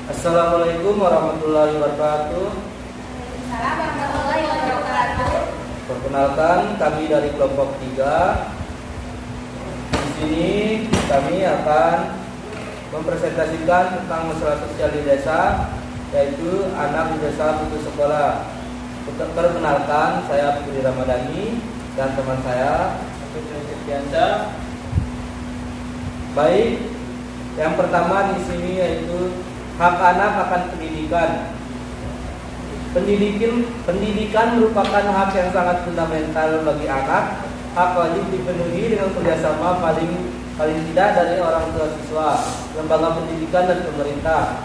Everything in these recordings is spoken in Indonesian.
Assalamualaikum warahmatullahi wabarakatuh. Waalaikumsalam warahmatullahi wabarakatuh. Perkenalkan, kami dari kelompok 3. Di sini kami akan mempresentasikan tentang masalah sosial di desa, yaitu anak di desa putus sekolah. Perkenalkan, saya Putri Ramadhani dan teman saya Putri Septiansa. Baik, yang pertama di sini yaitu hak anak akan pendidikan. Pendidikan merupakan hak yang sangat fundamental bagi anak. Hak wajib dipenuhi dengan kerjasama paling tidak dari orang tua siswa, lembaga pendidikan dan pemerintah.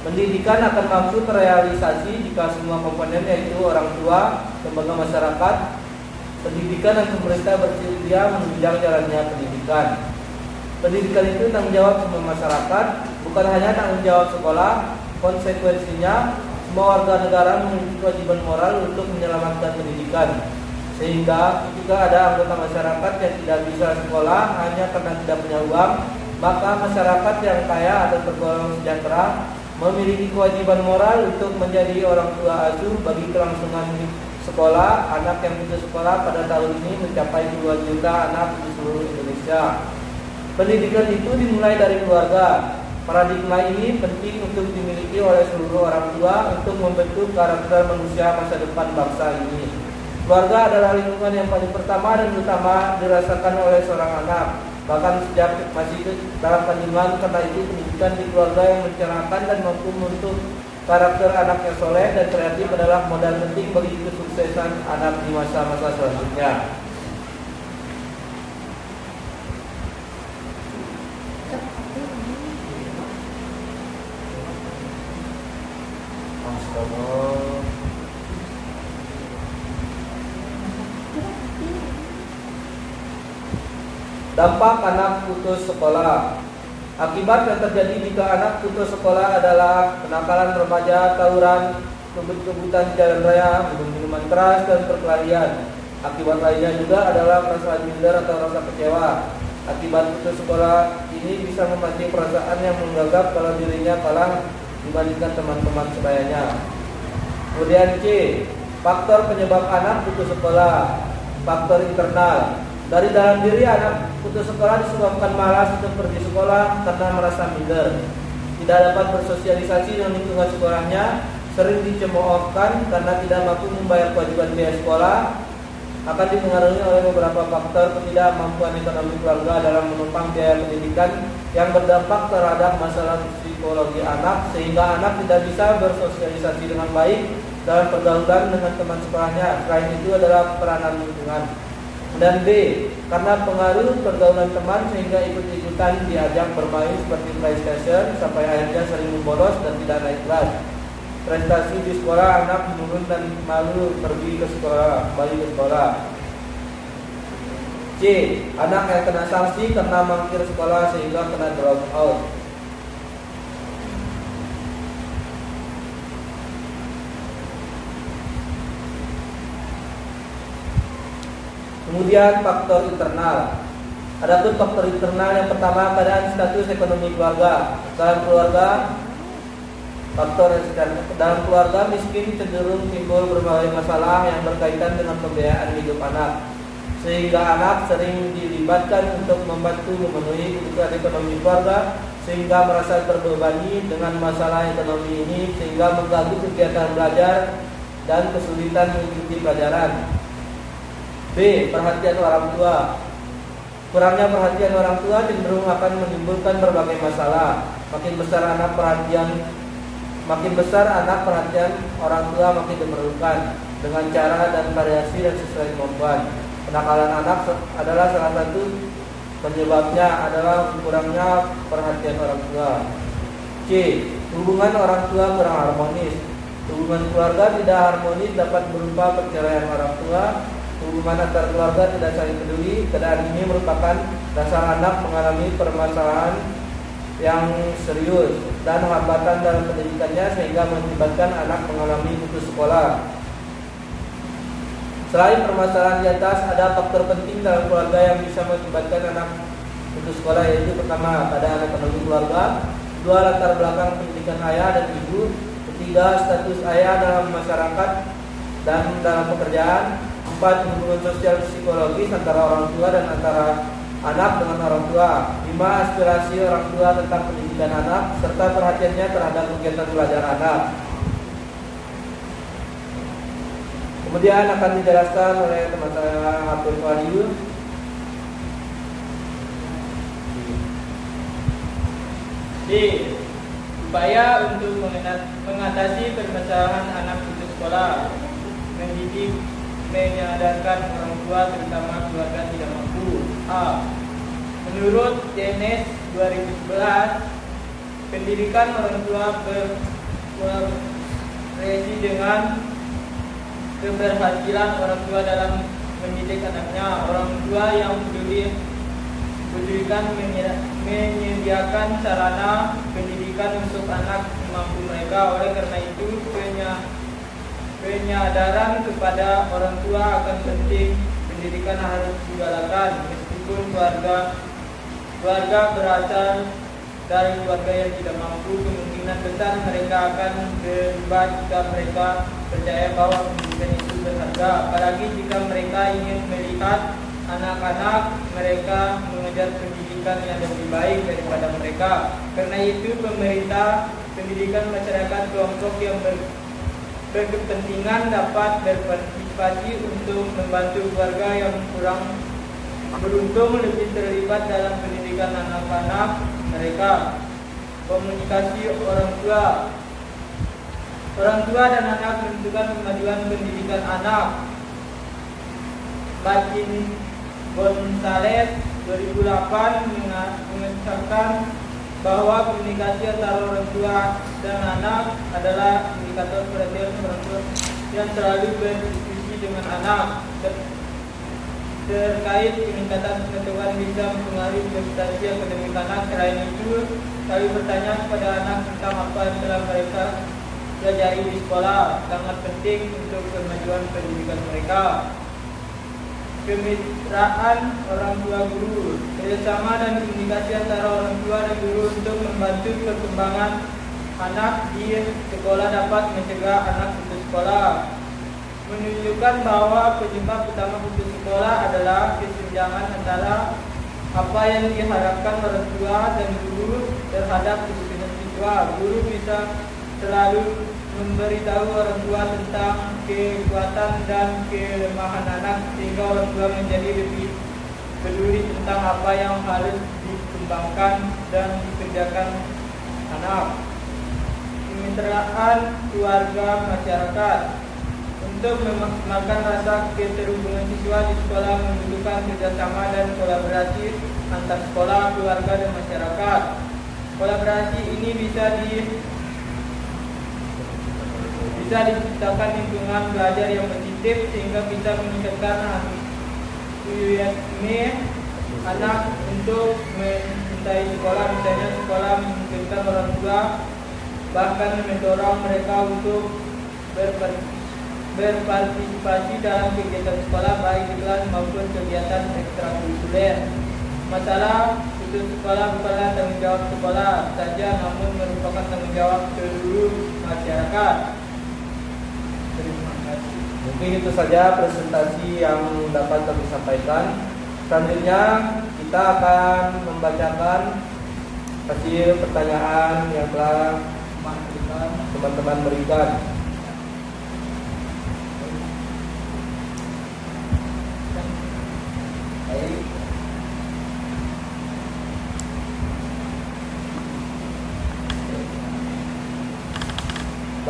Pendidikan akan mampu terrealisasi jika semua komponen yaitu orang tua, lembaga masyarakat, pendidikan dan pemerintah bersedia menunjang jalannya pendidikan. Pendidikan itu tanggung jawab semua masyarakat, bukan hanya tanggung jawab sekolah. Konsekuensinya, semua warga negara memiliki kewajiban moral untuk menyelamatkan pendidikan. Sehingga jika ada anggota masyarakat yang tidak bisa sekolah hanya karena tidak punya uang, maka masyarakat yang kaya atau tergolong sejahtera memiliki kewajiban moral untuk menjadi orang tua asuh bagi kelangsungan sekolah. Anak yang putus sekolah pada tahun ini mencapai 2 juta anak di seluruh Indonesia. Pendidikan itu dimulai dari keluarga. Paradigma ini penting untuk dimiliki oleh seluruh orang tua untuk membentuk karakter manusia masa depan bangsa ini. Keluarga adalah lingkungan yang paling pertama dan utama dirasakan oleh seorang anak, bahkan sejak masih dalam kandungan. Karena itu pendidikan di keluarga yang mencerahkan dan mampu membentuk karakter anak yang soleh dan kreatif adalah modal penting bagi kesuksesan anak di masa-masa selanjutnya. Dampak anak putus sekolah. Akibat yang terjadi jika anak putus sekolah adalah kenakalan remaja, tawuran, kebut-kebutan di jalan raya, minum-minuman keras, dan perkelahian. Akibat lainnya juga adalah perasaan minder atau rasa kecewa. Akibat putus sekolah ini bisa memancing perasaan yang menganggap kalau dirinya kalah dibandingkan teman-teman sebayanya. Kemudian C, faktor penyebab anak putus sekolah. Faktor internal. Dari dalam diri anak putus sekolah disebabkan malas untuk pergi sekolah karena merasa minder, tidak dapat bersosialisasi dengan lingkungan sekolahnya, sering dicemoohkan karena tidak mampu membayar kewajiban biaya sekolah. Akan dipengaruhi oleh beberapa faktor: ketidakmampuan ekonomi keluarga dalam menopang biaya pendidikan yang berdampak terhadap masalah psikologi anak, sehingga anak tidak bisa bersosialisasi dengan baik dalam pergaulan dengan teman sekolahnya. Selain itu adalah peranan lingkungan. Dan B, karena pengaruh pergaulan teman sehingga ikut-ikutan diajak bermain seperti PlayStation sampai akhirnya sering membolos dan tidak naik kelas. Prestasi di sekolah anak menurun dan malu pergi ke sekolah, kembali ke sekolah. C, anak yang kena sanksi karena mangkir sekolah sehingga kena drop out. Kemudian faktor internal. Adapun faktor internal yang pertama, keadaan status ekonomi keluarga. Dalam keluarga miskin cenderung timbul berbagai masalah yang berkaitan dengan pembiayaan hidup anak, sehingga anak sering dilibatkan untuk membantu memenuhi kebutuhan ekonomi keluarga, sehingga merasa terbebani dengan masalah ekonomi ini, sehingga mengganggu kegiatan belajar dan kesulitan mengikuti pelajaran. B, perhatian orang tua. Kurangnya perhatian orang tua cenderung akan menimbulkan berbagai masalah. Makin besar anak perhatian orang tua makin diperlukan dengan cara dan variasi dan sesuai kemampuan. Kenakalan anak adalah salah satu penyebabnya adalah kurangnya perhatian orang tua. C, hubungan orang tua kurang harmonis. Hubungan keluarga tidak harmonis dapat berupa perceraian orang tua. Hubungan antar keluarga tidak saling peduli. Keadaan ini merupakan dasar anak mengalami permasalahan yang serius dan hambatan dalam pendidikannya, sehingga mengakibatkan anak mengalami putus sekolah. Selain permasalahan di atas, ada faktor penting dalam keluarga yang bisa mengakibatkan anak putus sekolah, yaitu pertama, keadaan ekonomi keluarga. Kedua, latar belakang pendidikan ayah dan ibu. Ketiga, status ayah dalam masyarakat dan dalam pekerjaan. 4, hubungan sosial psikologis antara orang tua dan antara anak dengan orang tua. 5, aspirasi orang tua tentang pendidikan anak serta perhatiannya terhadap kegiatan belajar anak. Kemudian akan dijelaskan oleh teman saya Abdul Fadil. D. Upaya untuk mengatasi permasalahan anak putus sekolah. Mendidik, menyadarkan orang tua terutama keluarga tidak mampu. A. Menurut DNS 2011, pendidikan orang tua berkorelasi dengan keberhasilan orang tua dalam mendidik anaknya. Orang tua yang pedulikan menyediakan sarana pendidikan untuk anak mampu mereka. Oleh karena itu, penyadaran kepada orang tua akan penting pendidikan harus digalakan. Meskipun keluarga berasal dari keluarga yang tidak mampu, kemungkinan besar mereka akan berubah jika mereka percaya bahwa pendidikan itu berharga. Apalagi jika mereka ingin melihat anak-anak mereka mengejar pendidikan yang lebih baik daripada mereka. Karena itu, pemerintah, pendidikan masyarakat, kelompok yang berkepentingan dapat berpartisipasi untuk membantu keluarga yang kurang beruntung lebih terlibat dalam pendidikan anak-anak mereka. Komunikasi orang tua dan anak menentukan kemajuan pendidikan anak. Batin Gonzales 2008 mengesahkan bahwa komunikasi antara orang tua dan anak adalah indikator perhatian orang tua yang selalu berdiskusi dengan anak terkait peningkatan pengetahuan bisa mempengaruhi prestasi akademik anak. Selain itu, selalu bertanya kepada anak tentang apa yang telah mereka pelajari di sekolah sangat penting untuk kemajuan pendidikan mereka. Kemitraan orang tua guru, kerjasama dan komunikasi antara orang tua dan guru untuk membantu perkembangan anak di sekolah dapat mencegah anak putus sekolah. Menunjukkan bahwa penyebab utama putus sekolah adalah kesenjangan antara apa yang diharapkan orang tua dan guru terhadap kebutuhan siswa. Guru bisa selalu memberitahu orang tua tentang kekuatan dan kelemahan anak sehingga orang tua menjadi lebih peduli tentang apa yang harus dikembangkan dan dikerjakan anak. Kemitraan keluarga masyarakat. Untuk memaksimalkan rasa keterhubungan siswa di sekolah membutuhkan kerjasama dan kolaborasi antar sekolah, keluarga, dan masyarakat. Kolaborasi ini bisa diciptakan lingkungan belajar yang positif sehingga bisa meningkatkan antusiasme anak untuk mencintai sekolah. Misalnya sekolah memungkinkan orang tua bahkan mendorong mereka untuk berpartisipasi dalam kegiatan sekolah baik di kelas maupun kegiatan ekstrakurikuler. Masalah putus sekolah bukanlah tanggung jawab sekolah saja, namun merupakan tanggung jawab seluruh masyarakat. Terima kasih. Mungkin itu saja presentasi yang dapat kami sampaikan. Selanjutnya kita akan membacakan hasil pertanyaan yang telah teman-teman berikan.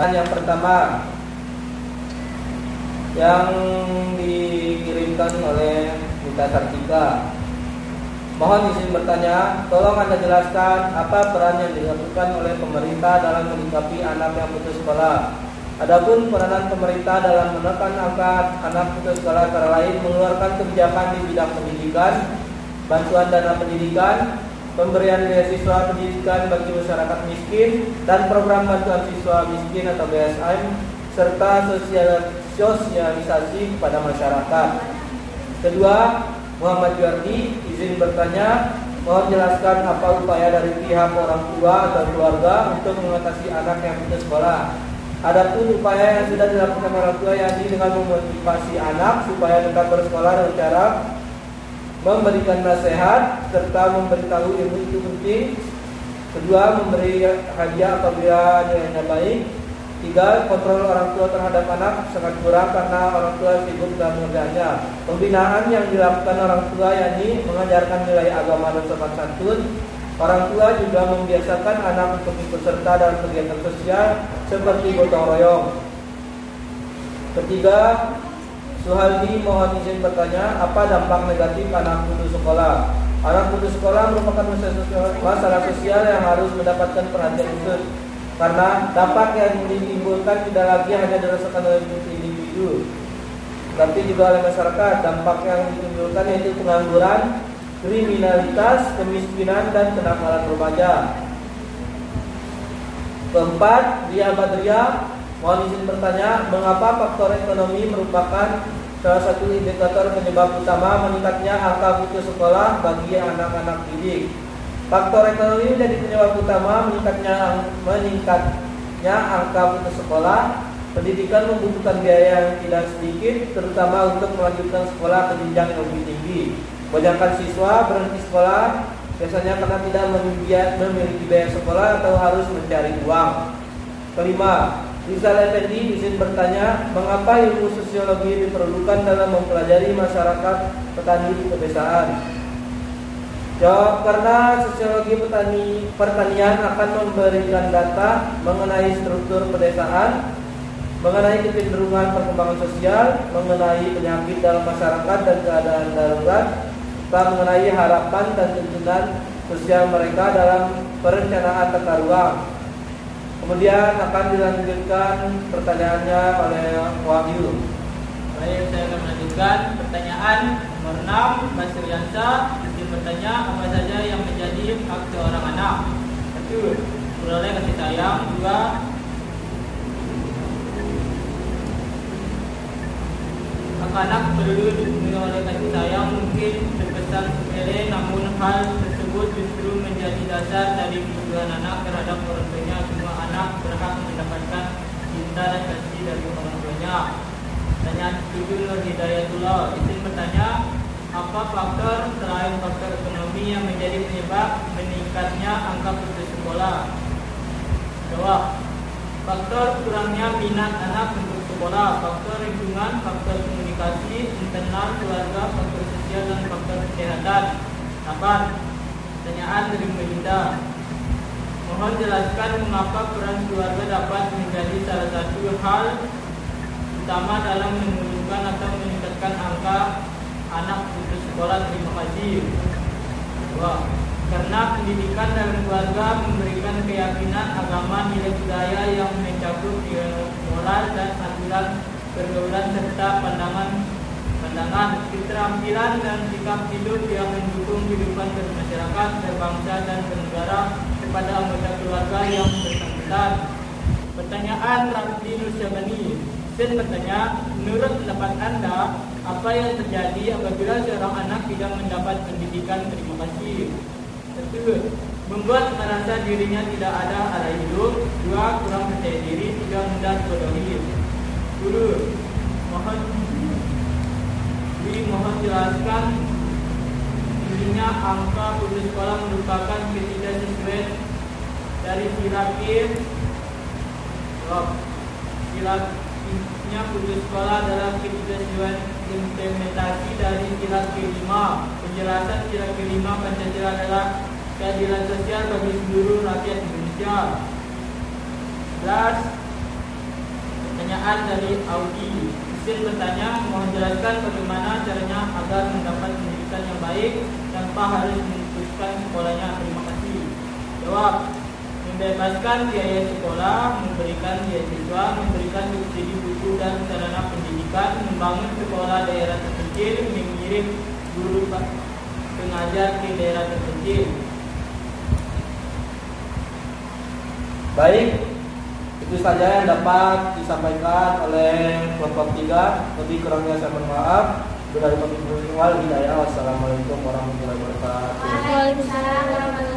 Dan yang pertama yang dikirimkan oleh Mita Sartika, mohon izin bertanya, tolong Anda jelaskan apa peran yang dilakukan oleh pemerintah dalam menyikapi anak yang putus sekolah. Adapun peranan pemerintah dalam menekan angka anak putus sekolah antara lain mengeluarkan kebijakan di bidang pendidikan, bantuan dana pendidikan, pemberian beasiswa pendidikan bagi masyarakat miskin, dan program bantuan siswa miskin atau BSM, serta sosialisasi kepada masyarakat. Kedua, Muhammad Juardi izin bertanya, Mohon jelaskan apa upaya dari pihak orang tua atau keluarga untuk mengatasi anak yang putus sekolah. Adapun upaya yang sudah dilakukan orang tua yakni dengan memotivasi anak supaya tetap bersekolah dengan cara memberikan nasihat serta memberitahu ilmu itu penting. Kedua, memberi hadiah apabila nilainya baik. Tiga, kontrol orang tua terhadap anak sangat kurang karena orang tua sibuk dalam mengerjakannya. Pembinaan yang dilakukan orang tua yakni mengajarkan nilai agama dan sopan santun. Orang tua juga membiasakan anak untuk ikut serta dalam kegiatan sosial seperti gotong royong. Ketiga, Suhaldi mohon izin bertanya, apa dampak negatif anak putus sekolah? Anak putus sekolah merupakan masalah sosial yang harus mendapatkan perhatian khusus karena dampak yang ditimbulkan tidak lagi hanya dirasakan oleh individu, tapi juga oleh masyarakat. Dampak yang ditimbulkan yaitu pengangguran, kriminalitas, kemiskinan, dan kenakalan remaja. Keempat, Dia Badria mohon izin bertanya, mengapa faktor ekonomi merupakan salah satu indikator penyebab utama meningkatnya angka putus sekolah bagi anak-anak didik? Faktor ekonomi menjadi penyebab utama meningkatnya angka putus sekolah. Pendidikan membutuhkan biaya yang tidak sedikit, terutama untuk melanjutkan sekolah ke jenjang yang lebih tinggi. Kebanyakan siswa berhenti sekolah biasanya karena tidak memiliki biaya sekolah atau harus mencari uang. Kelima, Rizal Effendi izin bertanya, mengapa ilmu sosiologi diperlukan dalam mempelajari masyarakat petani di pedesaan? Jawab, karena sosiologi pertanian akan memberikan data mengenai struktur pedesaan, mengenai kecenderungan perkembangan sosial, mengenai penyakit dalam masyarakat dan keadaan darurat, serta mengenai harapan dan tuntunan sosial mereka dalam perencanaan tata ruang. Kemudian akan dilanjutkan pertanyaannya oleh Wahyu. Baik, saya akan melanjutkan pertanyaan nomor 6. Mas Riansa izin bertanya, apa saja yang menjadi hak seorang anak? 1. Memperoleh kasih sayang. 2. Anak perlu dipenuhi oleh kasih sayang, mungkin terkesan sepele, namun hal tersebut justru menjadi dasar dari kebutuhan anak terhadap orang tuanya. Semua anak berhak mendapatkan cinta dan kasih dari orang tuanya. Pertanyaan 7, Nur Hidayatullah izin bertanya, apa faktor selain faktor ekonomi yang menjadi penyebab meningkatnya angka putus sekolah? Jawab, faktor kurangnya minat anak untuk sekolah, faktor lingkungan, faktor komunikasi, internal keluarga, faktor sosial, dan faktor kesehatan. 8. Pertanyaan dari Melinda, mohon jelaskan mengapa peran keluarga dapat menjadi salah satu hal utama dalam menurunkan atau meningkatkan angka anak putus sekolah. Terima kasih. 2. Karena pendidikan dalam keluarga memberikan keyakinan agama, nilai budaya yang mencakup moral dan aturan pergaulan serta pandangan, keterampilan dan sikap hidup yang mendukung kehidupan bermasyarakat, berbangsa dan bernegara kepada anggota keluarga yang bersangkutan. Pertanyaan Ramli Nusyabani izin bertanya, menurut pendapat Anda, apa yang terjadi apabila seorang anak tidak mendapat pendidikan? Terima kasih. 1. Membuat merasa dirinya tidak ada arah hidup. 2. Kurang percaya diri. 3. Mudah dibodohi. 10. Mohon jelaskan tingginya angka putus sekolah merupakan ketidaksesuaian dari silapnya putus sekolah adalah ketidaksesuaian implementasi dari silap ke-5. Penjelasan silap ke-5 Pancasila adalah keadilan sosial bagi seluruh rakyat Indonesia. 11. Pertanyaan dari Audi izin bertanya, mohon jelaskan bagaimana caranya agar mendapat pendidikan yang baik tanpa harus memutuskan sekolahnya. Terima kasih. Jawab, membebaskan biaya sekolah, memberikan beasiswa, memberikan subsidi buku dan sarana pendidikan, membangun sekolah daerah terpencil, mengirim guru pengajar ke daerah terpencil. Baik, itu saja yang dapat disampaikan oleh kelompok 3. Lebih kurangnya saya mohon maaf. Wassalamualaikum warahmatullahi wabarakatuh. Waalaikumsalam warahmatullahi